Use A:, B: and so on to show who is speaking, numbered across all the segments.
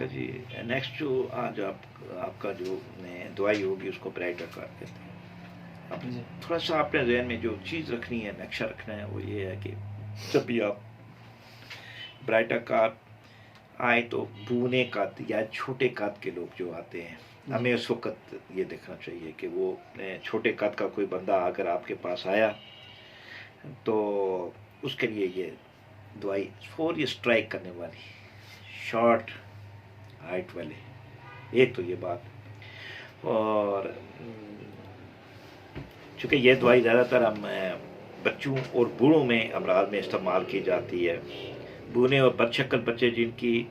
A: اچھا جی، نیکسٹ جو آج آپ کا جو دوائی ہوگی اس کو برائٹ کار کہتے ہیں. اب
B: جی
A: تھوڑا سا اپنے ذہن میں جو چیز رکھنی ہے، نقشہ رکھنا ہے، وہ یہ ہے کہ جب بھی آپ برائٹ کار آئے تو بونے قد یا چھوٹے قد کے لوگ جو آتے ہیں، ہمیں اس وقت یہ دیکھنا چاہیے کہ وہ چھوٹے قد کا کوئی بندہ اگر آپ کے پاس آیا تو اس کے لیے یہ دوائی فوری اسٹرائک کرنے والی، شارٹ ہائٹ والے، ایک تو یہ بات. اور چونکہ یہ دوائی زیادہ تر ہم بچوں اور بوڑھوں میں امراض میں استعمال کی جاتی ہے، بونے اور بدشکل بچے جن کی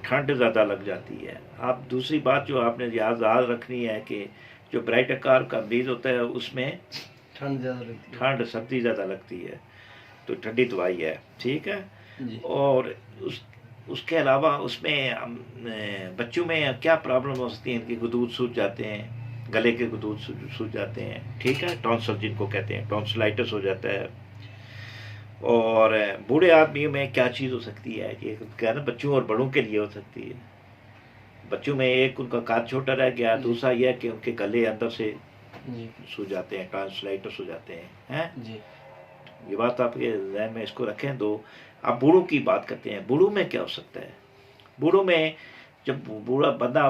A: ٹھنڈ زیادہ لگ جاتی ہے. اب دوسری بات جو آپ نے یاد رکھنی ہے کہ جو برائٹ کار کا مریض ہوتا ہے اس میں
B: ٹھنڈ زیادہ لگتی ہے،
A: ٹھنڈ سردی زیادہ لگتی ہے، تو ٹھنڈی دوائی ہے، ٹھیک ہے.
B: جی
A: اور اس کے علاوہ اس میں بچوں میں کیا پرابلم ہو سکتی ہیں، ان کے گدود سوج جاتے ہیں، گلے کے گدود سوج جاتے ہیں، ٹھیک ہے، ٹونسل جن کو کہتے ہیں، ٹونسلائٹس ہو جاتا ہے. اور بوڑھے آدمیوں میں کیا چیز ہو سکتی ہے، یہ کہنا بچوں اور بڑوں کے لیے ہو سکتی ہے. بچوں میں ایک ان کا قد چھوٹا رہ گیا، دوسرا یہ کہ ان کے گلے اندر سے
B: جی
A: سو جاتے ہیں، ٹونسلائٹس ہو جاتے ہیں.
B: جی
A: یہ بات آپ کے ذہن میں اس کو رکھیں. دو اب بوڑھوں کی بات کرتے ہیں. بوڑھوں میں کیا ہو سکتا ہے؟ بوڑھوں میں جب بوڑھا بندہ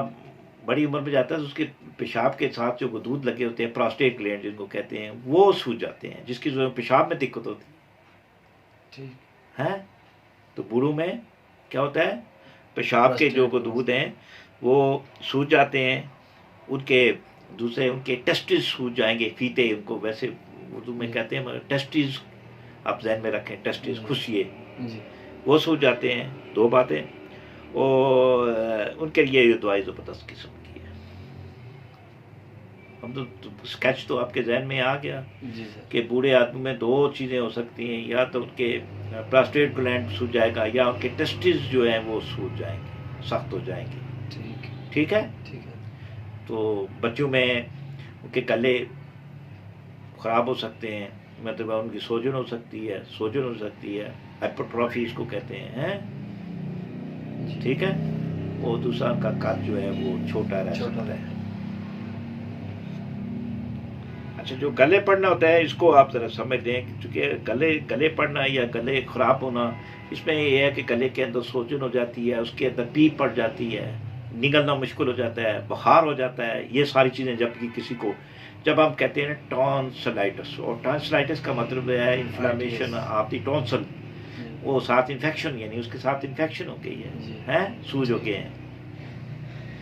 A: بڑی عمر میں جاتا ہے تو اس کے پیشاب کے ساتھ جو گدود لگے ہوتے ہیں، پراسٹیٹ گلینڈ جن کو کہتے ہیں، وہ سوج جاتے ہیں، جس کی وجہ سے پیشاب میں دقت ہوتی
B: ٹھیک
A: ہے. تو بوڑھوں میں کیا ہوتا ہے؟ پیشاب کے جو گدود ہیں وہ سوج جاتے ہیں، ان کے دوسرے ان کے ٹیسٹز سوج جائیں گے، فیتے ان کو ویسے اردو میں کہتے ہیں، مگر ٹیسٹز آپ ذہن میں رکھیں، ٹیسٹز خوشیے
B: جی
A: وہ سوج جاتے ہیں. دو باتیں. اور ان کے لیے یہ دوائی زبردست قسم کی ہے. ہم تو اسکیچ تو آپ کے ذہن میں آ گیا
B: جی سر
A: کہ بوڑھے آدمی میں دو چیزیں ہو سکتی ہیں، یا تو ان کے پراسٹیٹ گلینڈ سوج جائے گا، یا ان کے ٹیسٹز جو ہیں وہ سوج جائیں گے، سخت ہو جائیں گے.
B: ٹھیک
A: ٹھیک ہے.
B: ٹھیک ہے
A: تو بچوں میں ان کے گلے خراب ہو سکتے ہیں، مطلب ان کی سوجن ہو سکتی ہے، ہائپرٹرافی اس کو کہتے ہیں.
B: جی
A: ٹھیک ہے. اور دوسرا ان کا قد جو ہے وہ چھوٹا رہ سکتا ہے. اچھا، جو گلے پڑنا ہوتا ہے اس کو آپ ذرا سمجھ دیں، چونکہ گلے پڑنا یا گلے خراب ہونا، اس میں یہ ہے کہ گلے کے اندر سوجن ہو جاتی ہے، اس کے اندر پیپ پڑ جاتی ہے، نگلنا مشکل ہو جاتا ہے، بخار ہو جاتا ہے. یہ ساری چیزیں جب کسی کو، جب ہم کہتے ہیں ٹونسلائٹس، اور ٹونسلائٹس کا مطلب ہے انفلامیشن آف دی ٹونسل، وہ ساتھ انفیکشن، یعنی اس کے ساتھ انفیکشن ہو گئی ہے، سوج ہو گئے ہیں.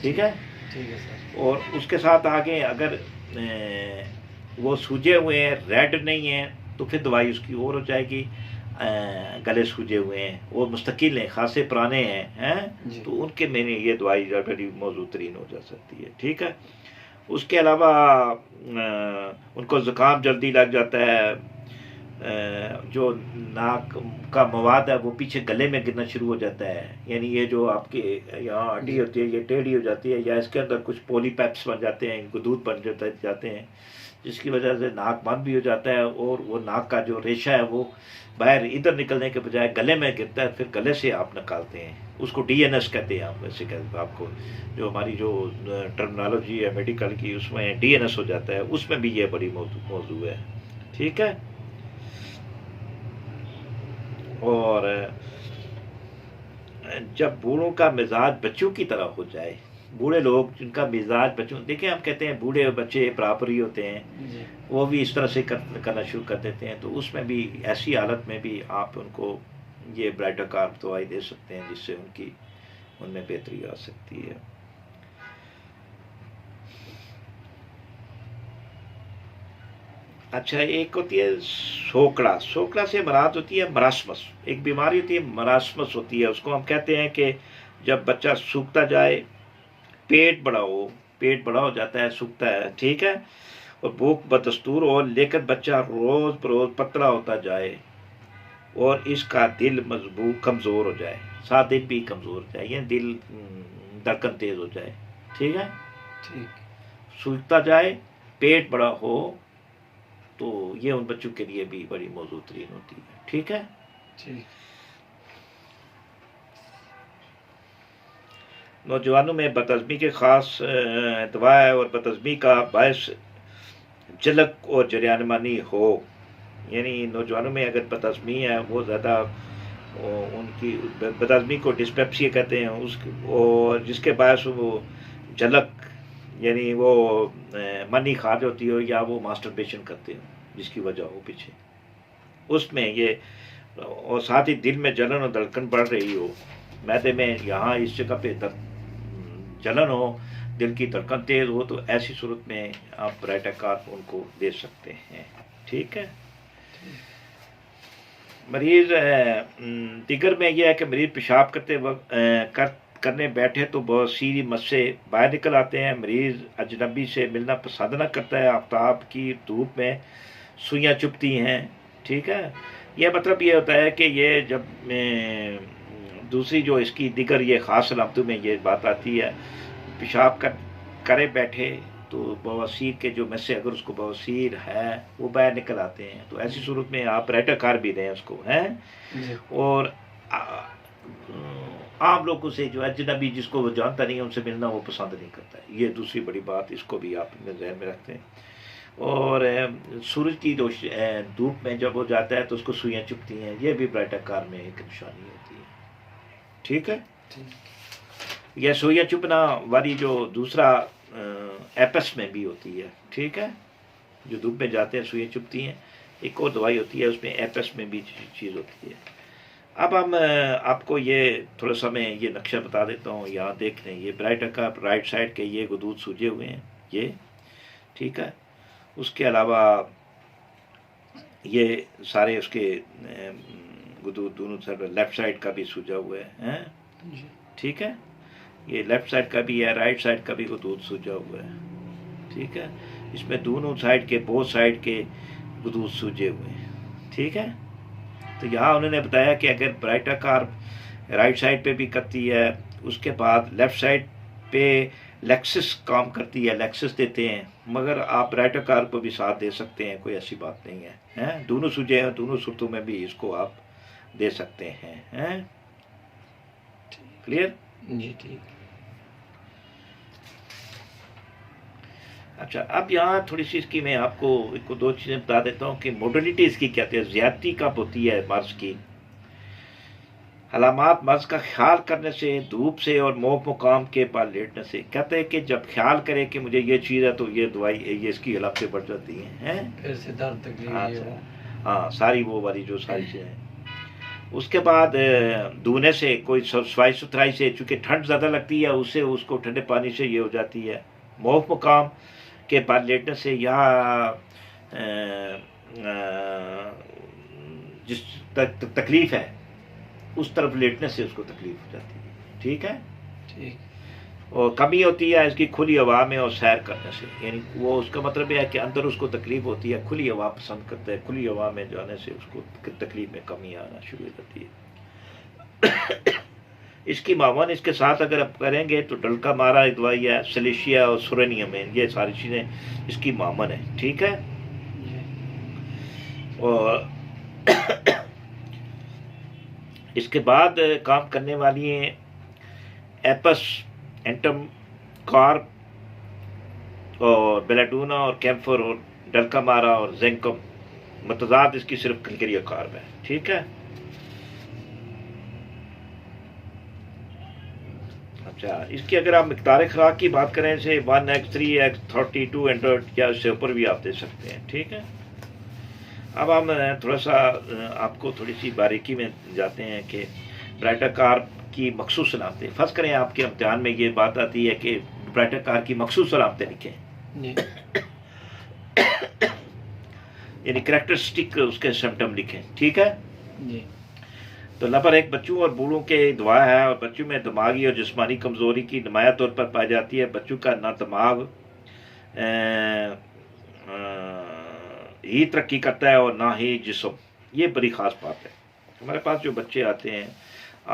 A: ٹھیک ہے.
B: ٹھیک ہے سر
A: اور اس کے ساتھ آگے اگر وہ سوجے ہوئے ہیں، ریڈ نہیں ہیں، تو پھر دوائی اس کی اور ہو جائے گی. گلے سوجے ہوئے ہیں، وہ مستقل ہیں، خاصے پرانے ہیں، تو ان کے میں نے یہ دوائی بڑی موضوع ترین ہو جا سکتی ہے. ٹھیک ہے. اس کے علاوہ ان کو زکام جلدی لگ جاتا ہے، جو ناک کا مواد ہے وہ پیچھے گلے میں گرنا شروع ہو جاتا ہے، یعنی یہ جو آپ کے یہاں ہڈی ہوتی ہے یہ ٹیڑھی ہو جاتی ہے، یا اس کے اندر کچھ پولی پیپس بن جاتے ہیں، گدود بن جاتے ہیں، جس کی وجہ سے ناک بند بھی ہو جاتا ہے، اور وہ ناک کا جو ریشہ ہے وہ باہر ادھر نکلنے کے بجائے گلے میں گرتا ہے، پھر گلے سے آپ نکالتے ہیں. اس کو ڈی این ایس کہتے ہیں. آپ ویسے کہتے ہیں، آپ کو جو ہماری جو ٹرمنالوجی ہے میڈیکل کی، اس میں ڈی این ایس ہو جاتا ہے، اس میں بھی یہ بڑی موضوع ہے. ٹھیک ہے. اور جب بوڑھوں کا مزاج بچوں کی طرح ہو جائے، بوڑھے لوگ جن کا مزاج بچوں، دیکھیں ہم کہتے ہیں بوڑھے بچے برابر ہی ہوتے ہیں، وہ بھی اس طرح سے کرنا شروع کر دیتے ہیں، تو اس میں بھی ایسی حالت میں بھی آپ ان کو یہ برائٹر کارب دوائی دے سکتے ہیں، جس سے ان میں بہتری آ سکتی ہے. اچھا، ایک ہوتی ہے سوکڑا سے مراد ہوتی ہے مراسمس. ایک بیماری ہوتی ہے مراسمس ہوتی ہے، اس کو ہم کہتے ہیں کہ جب بچہ سوکھتا جائے، پیٹ بڑا ہو جاتا ہے، سوکھتا ہے. ٹھیک ہے. اور بھوک بدستور ہو، لیکن بچہ روز بروز پتلا ہوتا جائے، اور اس کا دل کمزور ہو جائے، ساتھ دل بھی کمزور ہو جائے، یعنی دل دھڑکن تیز ہو جائے. ٹھیک ہے. سوکھتا جائے، پیٹ بڑا ہو، تو یہ ان بچوں کے لیے بھی بڑی موضوع ترین ہوتی ہے. ٹھیک ہے. نوجوانوں میں بدعزمی کے خاص دوا ہے، اور بدعزمی کا باعث جلک اور جریانمانی ہو، یعنی نوجوانوں میں اگر بدعزمی ہے وہ زیادہ ان کی بدعزمی کو ڈسپیپسیا کہتے ہیں، اور جس کے باعث وہ جلک یعنی وہ منی خارج ہوتی ہو یا وہ ماسٹربیشن کرتے ہو جس کی وجہ ہو پیچھے اس میں یہ، اور ساتھ ہی دل میں جلن اور دھڑکن بڑھ رہی ہو، معدے میں یہاں اس جگہ پہ جلن ہو، دل کی دھڑکن تیز ہو، تو ایسی صورت میں آپ برائٹا کارپ ان کو دے سکتے ہیں. ٹھیک ہے. مریض دیگر میں یہ ہے کہ مریض پیشاب کرتے وقت کرنے بیٹھے تو بہت سی مسے باہر نکل آتے ہیں. مریض اجنبی سے ملنا پسند نہ کرتا ہے. آفتاب کی دھوپ میں سوئیاں چبھتی ہیں. ٹھیک ہے. یہ مطلب یہ ہوتا ہے کہ یہ جب دوسری جو اس کی دیگر یہ خاص علامتوں میں یہ بات آتی ہے، پیشاب کرے بیٹھے تو بواسیر کے جو مسے اگر اس کو بواسیر ہے وہ باہر نکل آتے ہیں، تو ایسی صورت میں آپ برائٹا کار بھی دیں اس کو ہیں. اور عام لوگوں سے جو اجنبی جس کو وہ جانتا نہیں ہے ان سے ملنا وہ پسند نہیں کرتا ہے. یہ دوسری بڑی بات، اس کو بھی آپ اپنے ذہن میں رکھتے ہیں. اور سورج کی دھوپ میں جب وہ جاتا ہے تو اس کو سوئیاں چبھتی ہیں، یہ بھی برائٹا کار میں ایک نشانی ہوتی ہے. ٹھیک ہے. یہ سوئیاں چبھنا والی جو دوسرا ایپس میں بھی ہوتی ہے. ٹھیک ہے. جو دھوپ میں جاتے ہیں سوئیاں چبھتی ہیں. ایک اور دوائی ہوتی ہے اس میں ایپس میں بھی چیز ہوتی ہے. اب ہم آپ کو یہ تھوڑا سا میں یہ نقشہ بتا دیتا ہوں، یہاں دیکھ لیں. یہ برائٹا کا رائٹ سائڈ کے یہ غدود سوجے ہوئے ہیں یہ. ٹھیک ہے. اس کے علاوہ یہ سارے اس کے غدود دونوں طرف لیفٹ سائڈ کا بھی سوجا ہوا ہے. ٹھیک ہے. یہ لیفٹ سائڈ کا بھی ہے، رائٹ سائڈ کا بھی غدود سوجا ہوا ہے. ٹھیک ہے. اس میں دونوں سائڈ کے بہت سائڈ کے غدود سوجے ہوئے ہیں. ٹھیک ہے. تو یہاں انہوں نے بتایا کہ اگر برائٹا کارپ رائٹ سائڈ پہ بھی کرتی ہے، اس کے بعد لیفٹ سائڈ پہ لیکسس کام کرتی ہے، لیکسس دیتے ہیں، مگر آپ برائٹا کارپ کو بھی ساتھ دے سکتے ہیں، کوئی ایسی بات نہیں ہے. دونوں سوجے ہیں، دونوں صورتوں میں بھی اس کو آپ دے سکتے ہیں. کلیئر؟
B: جی ٹھیک.
A: اچھا، اب یہاں تھوڑی سی اس کی میں آپ کو ایک دو چیزیں بتا دیتا ہوں کہ موڈلٹی اس کی کیا ہے، زیادتی کب ہوتی ہے مرض کی. علامات مرض کا خیال کرنے سے، دھوپ سے اور موپ مقام کے پاس لیٹنے سے. کہتے ہیں کہ جب خیال کرے کہ مجھے یہ چیز ہے تو یہ دوائی یہ اس کی علامتیں بڑھ جاتی ہیں.
B: پھر سے درد تکلیف
A: ہاں ساری وہ والی جو ساری چیزیں ہیں. اس کے بعد دھونے سے، کوئی صفائی ستھرائی سے، چونکہ ٹھنڈ زیادہ لگتی ہے اس سے اس کو ٹھنڈے پانی سے یہ ہو جاتی ہے. موپ مقام کے بعد لیٹنے سے، یا جس تکلیف ہے اس طرف لیٹنے سے اس کو تکلیف ہو جاتی ہے. ٹھیک ہے.
B: ٹھیک.
A: اور کمی ہوتی ہے اس کی کھلی ہوا میں اور سیر کرنے سے، یعنی وہ اس کا مطلب یہ ہے کہ اندر اس کو تکلیف ہوتی ہے، کھلی ہوا پسند کرتا ہے، کھلی ہوا میں جانے سے اس کو تکلیف میں کمی آنا شروع ہو جاتی ہے. اس کی معاون اس کے ساتھ اگر آپ کریں گے تو ڈلکا مارا دوائی ہے، سلیشیا اور سورینیم، یہ ساری چیزیں اس کی معاون ہے. ٹھیک ہے. اور اس کے بعد کام کرنے والی ہیں ایپس، اینٹم، کارپ اور بیلاڈونا اور کیمفر اور ڈلکا مارا اور زینکم. متضاد اس کی صرف کنکریہ کارب ہے. ٹھیک ہے. اچھا، اس کی اگر آپ مقدار خوراک کی بات کریں سے 1x3 x32 100 یا اس سے اوپر بھی آپ دے سکتے ہیں. ٹھیک ہے. اب ہم تھوڑا سا آپ کو تھوڑی سی باریکی میں جاتے ہیں کہ برائٹا کارپ کی مخصوص علامتیں. فرض کریں آپ کے امتحان میں یہ بات آتی ہے کہ برائٹا کارپ کی مخصوص علامتیں لکھیں، یعنی کریکٹرسٹک اس کے سمپٹم لکھیں. ٹھیک ہے.
B: جی. تو
A: نمبر 1 بچوں اور بوڑھوں کے دوا ہے، اور بچوں میں دماغی اور جسمانی کمزوری کی نمایاں طور پر پائی جاتی ہے. بچوں کا نہ دماغ ہی ترقی کرتا ہے اور نہ ہی جسم. یہ بڑی خاص بات ہے. ہمارے پاس جو بچے آتے ہیں،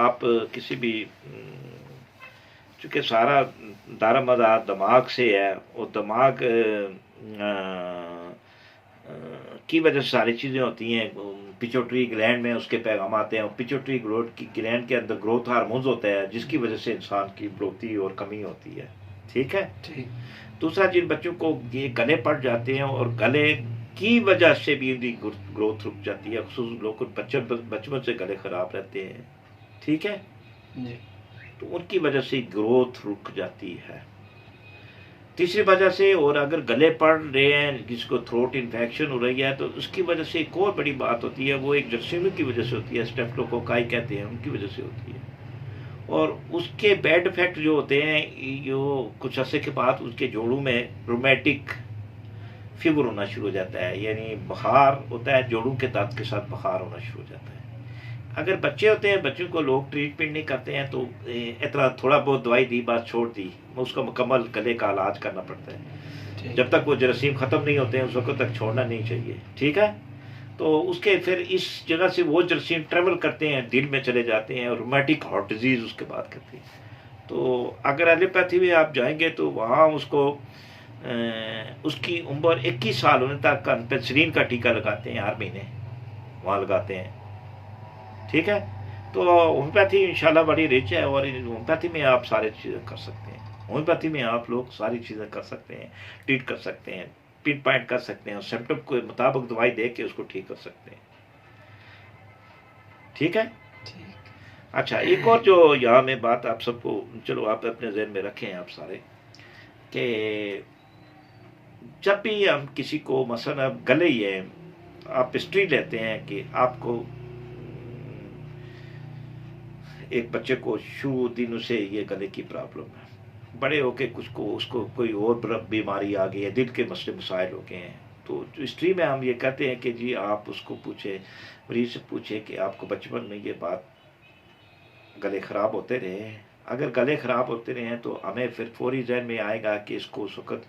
A: آپ کسی بھی، چونکہ سارا دار مدار دماغ سے ہے، اور دماغ کی وجہ سے ساری چیزیں ہوتی ہیں. پیچوٹری گلینڈ میں اس کے پیغام آتے ہیں، اور پیچوٹری گلینڈ کے اندر گروتھ ہارمونز ہوتا ہے جس کی وجہ سے انسان کی بڑھوتی اور کمی ہوتی ہے. ٹھیک ہے.
B: ٹھیک.
A: دوسرا، جن بچوں کو یہ گلے پڑ جاتے ہیں اور گلے کی وجہ سے بھی ان کی گروتھ رک جاتی ہے، خصوصاً لوگ بچپن سے گلے خراب رہتے ہیں. ٹھیک ہے.
B: جی.
A: تو ان کی وجہ سے گروتھ رک جاتی ہے. تیسری وجہ سے، اور اگر گلے پڑ رہے ہیں جس کو تھروٹ انفیکشن ہو رہی ہے، تو اس کی وجہ سے ایک اور بڑی بات ہوتی ہے، وہ ایک جراثیم کی وجہ سے ہوتی ہے، اسٹیفلوکوکائی کہتے ہیں، ان کی وجہ سے ہوتی ہے. اور اس کے بیڈ افیکٹ جو ہوتے ہیں، جو کچھ عرصے کے بعد اس کے جوڑوں میں رومیٹک فیور ہونا شروع ہو جاتا ہے، یعنی بخار ہوتا ہے، جوڑوں کے درد کے ساتھ بخار ہونا شروع ہو جاتا ہے. اگر بچے ہوتے ہیں، بچوں کو لوگ ٹریٹمنٹ نہیں کرتے ہیں تو اتنا تھوڑا بہت دوائی دی، بات چھوڑ دی، اس کو مکمل گلے کا علاج کرنا پڑتا ہے.
B: ٹھیک.
A: جب تک وہ جراثیم ختم نہیں ہوتے ہیں اس وقت تک چھوڑنا نہیں چاہیے. ٹھیک ہے. تو اس کے پھر اس جگہ سے وہ جراثیم ٹریول کرتے ہیں، دل میں چلے جاتے ہیں، اور رومیٹک ہارٹ ڈیزیز اس کے بعد کرتے ہیں. تو اگر ایلوپیتھی میں آپ جائیں گے تو وہاں اس کو اس کی عمر 21 سال ہونے تک پینسلین کا ٹیکہ لگاتے ہیں، ہر مہینے وہاں لگاتے ہیں. ٹھیک ہے. تو ہومیوپیتھی انشاءاللہ بڑی رچ ہے، اور ہومیوپیتھی میں آپ ساری چیزیں کر سکتے ہیں. ہومیوپیتھی میں آپ لوگ ساری چیزیں کر سکتے ہیں، ٹریٹ کر سکتے ہیں، پن پوائنٹ کر سکتے ہیں، اور سمپٹم کے مطابق دوائی دے کے اس کو ٹھیک کر سکتے ہیں. ٹھیک ہے.
B: ٹھیک.
A: اچھا، ایک اور جو یہاں میں بات آپ سب کو، چلو آپ اپنے ذہن میں رکھیں آپ سارے، کہ جب بھی ہم کسی کو مثلا اب گلے ہی ہے، آپ ہسٹری لیتے ہیں کہ آپ کو ایک بچے کو شروع دنوں سے یہ گلے کی پرابلم ہے، بڑے ہو کے اس کو کوئی اور بیماری آ گئی ہے، دل کے مسئلے مسائل ہو گئے ہیں، تو ہسٹری میں ہم یہ کہتے ہیں کہ جی آپ اس کو پوچھیں، مریض سے پوچھیں کہ آپ کو بچپن میں یہ بات گلے خراب ہوتے رہے ہیں. اگر گلے خراب ہوتے رہے ہیں تو ہمیں پھر فوری ذہن میں آئے گا کہ اس کو اس وقت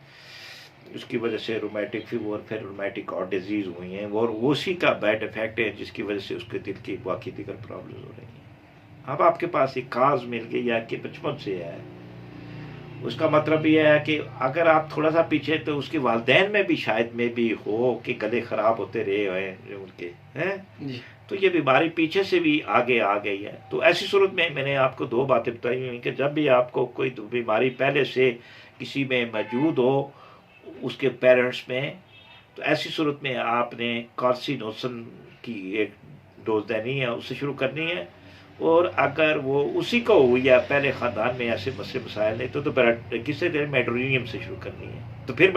A: اس کی وجہ سے رومیٹک فیور، پھر رومیٹک ہارٹ ڈیزیز ہوئی ہیں، اور اسی کا بیڈ افیکٹ ہے جس کی وجہ سے اس کے دل کی باقی دیگر پرابلم ہو رہی ہیں. اب آپ کے پاس ایک کاز مل گئی ہے کہ بچپن سے ہے، اس کا مطلب یہ ہے کہ اگر آپ تھوڑا سا پیچھے تو اس کے والدین میں بھی شاید میں بھی ہو کہ گلے خراب ہوتے رہے ہوئے ان کے ہیں، تو یہ بیماری پیچھے سے بھی آگے آ گئی ہے. تو ایسی صورت میں میں نے آپ کو 2 باتیں بتائی ہوئی کہ جب بھی آپ کو کوئی بیماری پہلے سے کسی میں موجود ہو، اس کے پیرنٹس میں، تو ایسی صورت میں آپ نے کارسینوسن کی ایک ڈوز دینی ہے، اس سے شروع کرنی ہے. اور اگر وہ اسی کو ہوئی ہے پہلے خاندان میں ایسے مسئلے مسائل نہیں تو کسی دیر میڈرینیم سے شروع کرنی ہے. تو پھر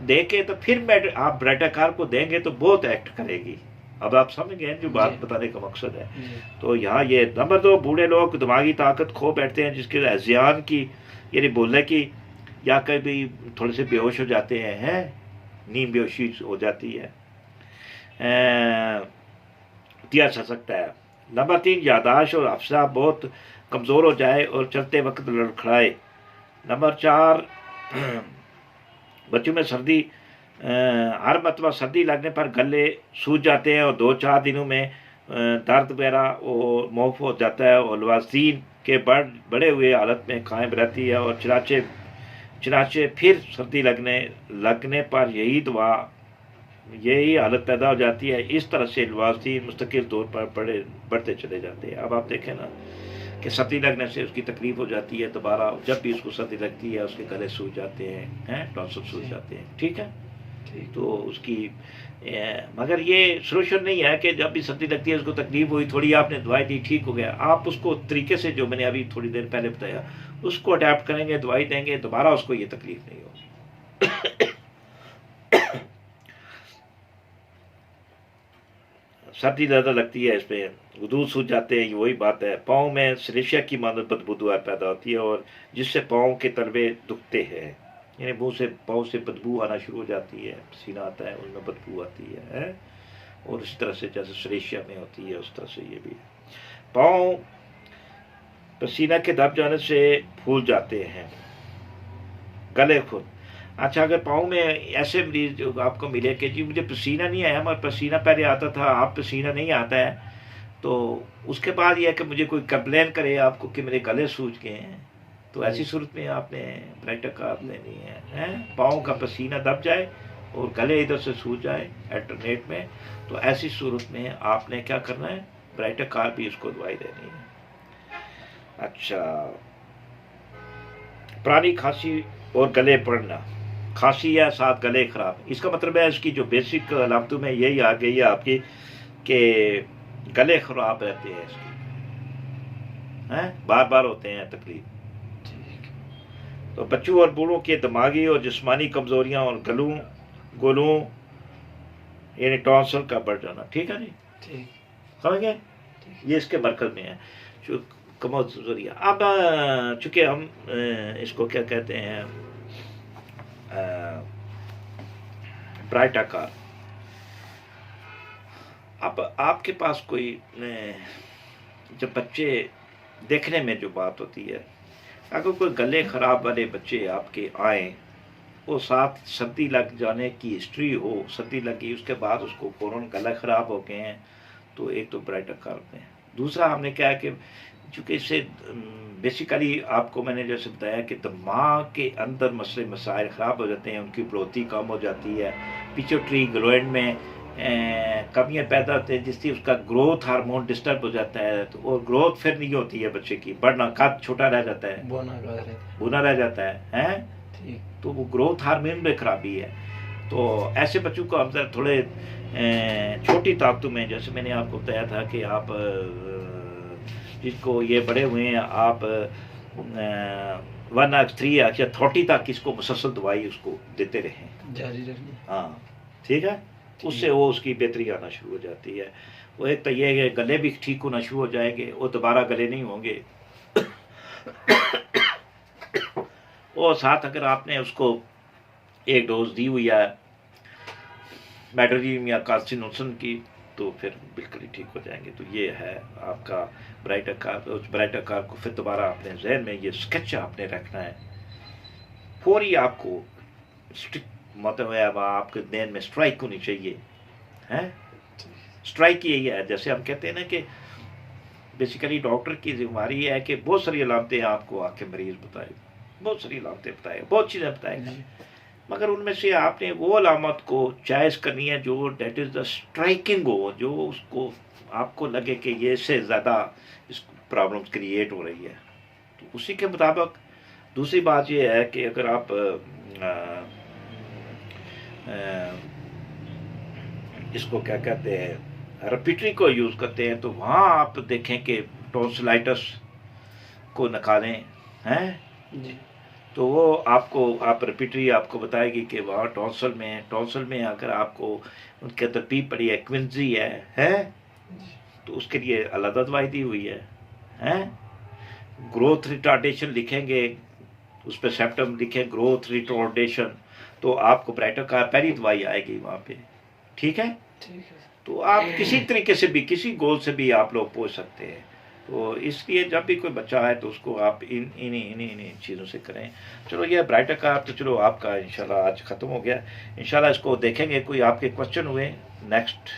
A: دے کے تو پھر آپ بریٹاکار کو دیں گے تو بہت ایکٹ کرے گی. اب آپ سمجھ گئے جو بات بتانے کا مقصد ہے. تو یہاں یہ نمبر 2، بوڑھے لوگ دماغی طاقت کھو بیٹھتے ہیں جس کے اذیان کی، یعنی بولنے کی، یا کبھی تھوڑے سے بے ہوش ہو جاتے ہیں، نیم بے ہوشی ہو جاتی ہے، دیا جا سکتا ہے. نمبر 3، یاداشت اور حافظہ بہت کمزور ہو جائے اور چلتے وقت لڑکھڑائے. نمبر 4، بچوں میں سردی، ہر مرتبہ سردی لگنے پر گلے سوج جاتے ہیں اور 2-4 دنوں میں درد وغیرہ معاف ہو جاتا ہے، اور لوازدین کے بڑے ہوئے حالت میں قائم رہتی ہے، اور چنانچہ پھر سردی لگنے پر یہی حالت پیدا ہو جاتی ہے. اس طرح سے لوازدین مستقل طور پر بڑھتے چلے جاتے ہیں. اب آپ دیکھیں نا کہ سردی لگنے سے اس کی تکلیف ہو جاتی ہے، دوبارہ جب بھی اس کو سردی لگتی ہے اس کے گلے سوج جاتے ہیں، ٹانسل سوج جاتے ہیں. ٹھیک ہے. تو اس کی مگر یہ سولوشن نہیں ہے کہ جب بھی سردی لگتی ہے اس کو تکلیف ہوئی، تھوڑی آپ نے دوائی دی، ٹھیک ہو گیا. آپ اس کو طریقے سے جو میں نے ابھی تھوڑی دیر پہلے بتایا اس کو اڈیپٹ کریں گے، دوائی دیں گے، دوبارہ اس کو یہ تکلیف نہیں ہوگی. سردی زیادہ لگتی ہے، اس پہ غدود سوج جاتے ہیں، یہ وہی بات ہے. پاؤں میں سلیشیا کی مانند بدبو پیدا ہوتی ہے، اور جس سے پاؤں کے تلوے دکھتے ہیں، یعنی پاؤں سے بدبو آنا شروع ہو جاتی ہے، پسینہ آتا ہے، ان میں بدبو آتی ہے، اور اس طرح سے جیسے سلیشیا میں ہوتی ہے اس طرح سے یہ بھی ہے. پاؤں پسینہ کے دب جانے سے پھول جاتے ہیں. گلے خود. اچھا، اگر پاؤں میں ایسے مریض جو آپ کو ملے کہ جی مجھے پسینہ نہیں آیا، مگر پسینہ پہلے آتا تھا، آپ پسینہ نہیں آتا ہے، تو اس کے بعد یہ ہے کہ مجھے کوئی کمپلین کرے آپ کو کہ میرے گلے سوج گئے ہیں، تو ایسی صورت میں آپ نے بریٹاکار لینی ہے. پاؤں کا پسینہ دب جائے اور گلے ادھر سے سوج جائے الٹرنیٹ میں، تو ایسی صورت میں آپ نے کیا کرنا ہے، برائٹر کار بھی اس کو دوائی دینی ہے۔ اچھا، پرانی کھانسی اور گلے پڑنا، کھانسی یا ساتھ گلے خراب، اس کا مطلب ہے اس کی جو بیسک علامتوں میں یہی آ گئی ہے آپ کی کہ گلے خراب رہتے ہیں اس کی، بار بار ہوتے ہیں تکلیف۔ تو بچوں اور بوڑھوں کے دماغی اور جسمانی کمزوریاں اور گلوں یعنی ٹانسل کا بڑھ جانا، ٹھیک ہے جی،
B: ٹھیک
A: سمجھ گئے، یہ اس کے مرکز میں ہے جو کمزوری۔ اب چونکہ ہم اس کو کیا کہتے ہیں، برائٹ آکار، اب آپ کے پاس کوئی جب بچے دیکھنے میں جو بات ہوتی ہے، اگر کوئی گلے خراب والے بچے آپ کے آئیں، وہ ساتھ سردی لگ جانے کی ہسٹری ہو، سردی لگی اس کے بعد اس کو فوراً گلے خراب ہو گئے ہیں، تو ایک تو برائٹ آکار میں، دوسرا ہم نے کیا ہے کہ چونکہ اس سے بیسیکلی آپ کو میں نے جیسے بتایا کہ دماغ کے اندر مسئلے مسائل خراب ہو جاتے ہیں، ان کی بڑھوتی کم ہو جاتی ہے، پیچوٹری گلینڈ میں کمیاں پیدا ہوتے ہیں، جس سے اس کا گروتھ ہارمون ڈسٹرب ہو جاتا ہے، تو اور گروتھ پھر نہیں ہوتی ہے بچے کی، بڑھنا قد چھوٹا رہ جاتا ہے، بونا رہ جاتا ہے، تو وہ گروتھ ہارمون میں خرابی ہے۔ تو ایسے بچوں کو ہم تھوڑے چھوٹی طاقتوں میں، جیسے میں نے آپ کو بتایا تھا کہ آپ جس کو یہ بڑے ہوئے ہیں آپ 1x3 یا 30 تک اس کو مسلسل دوائی اس کو دیتے رہیں،
B: جاری رکھنی،
A: ہاں ٹھیک ہے، اس سے وہ اس کی بہتری آنا شروع ہو جاتی ہے۔ وہ ایک تو یہ ہے کہ گلے بھی ٹھیک ہونا شروع ہو جائیں گے، وہ دوبارہ گلے نہیں ہوں گے، اور ساتھ اگر آپ نے اس کو ایک ڈوز دی ہوئی ہے میڈریم یا کارسینوسن کی، تو پھر بالکل ہی ٹھیک ہو جائیں گے۔ تو یہ ہے آپ کا برائٹ آکار۔ اس برائٹ آکار کو پھر دوبارہ اپنے ذہن میں یہ اسکیچ آپ نے رکھنا ہے، فوری آپ کو مطلب ہے اب آپ کے ذہن میں اسٹرائک ہونی چاہیے، اسٹرائک یہی ہے، جیسے ہم کہتے ہیں نا کہ بیسیکلی ڈاکٹر کی ذمہ داری ہے کہ بہت ساری علامتیں آپ کو آ کے مریض بتائے، بہت ساری علامتیں بتائے، بہت چیزیں بتائے گا، مگر ان میں سے آپ نے وہ علامت کو چوائس کرنی ہے جو دیٹ از دا اسٹرائکنگ ہو، جو اس کو آپ کو لگے کہ یہ اس سے زیادہ اس پرابلم کریٹ ہو رہی ہے، تو اسی کے مطابق۔ دوسری بات یہ ہے کہ اگر آپ اس کو کیا کہتے ہیں ریپیٹری کو یوز کرتے ہیں، تو وہاں آپ دیکھیں کہ ٹونسلائٹس کو نکالیں، تو وہ آپ ریپیٹری آپ کو بتائے گی کہ وہاں ٹونسل میں اگر آپ کو ان کے اندر پی پڑی ہے، کوئنزی ہے، تو اس کے لیے علیحدہ دوائی دی ہوئی ہے۔ گروتھ ریٹارڈیشن لکھیں گے، اس پہ سیمپٹم لکھیں گروتھ ریٹارڈیشن، تو آپ کو برائٹ آکار پہلی دوائی آئے گی وہاں پہ، ٹھیک ہے۔ تو آپ کسی طریقے سے بھی، کسی گول سے بھی آپ لوگ پہنچ سکتے ہیں۔ تو اس لیے جب بھی کوئی بچہ آئے تو اس کو آپ انہی چیزوں سے کریں۔ چلو یہ برائٹ آکار تو چلو آپ کا انشاءاللہ آج ختم ہو گیا، انشاءاللہ اس کو دیکھیں گے، کوئی آپ کے کوشچن ہوئے نیکسٹ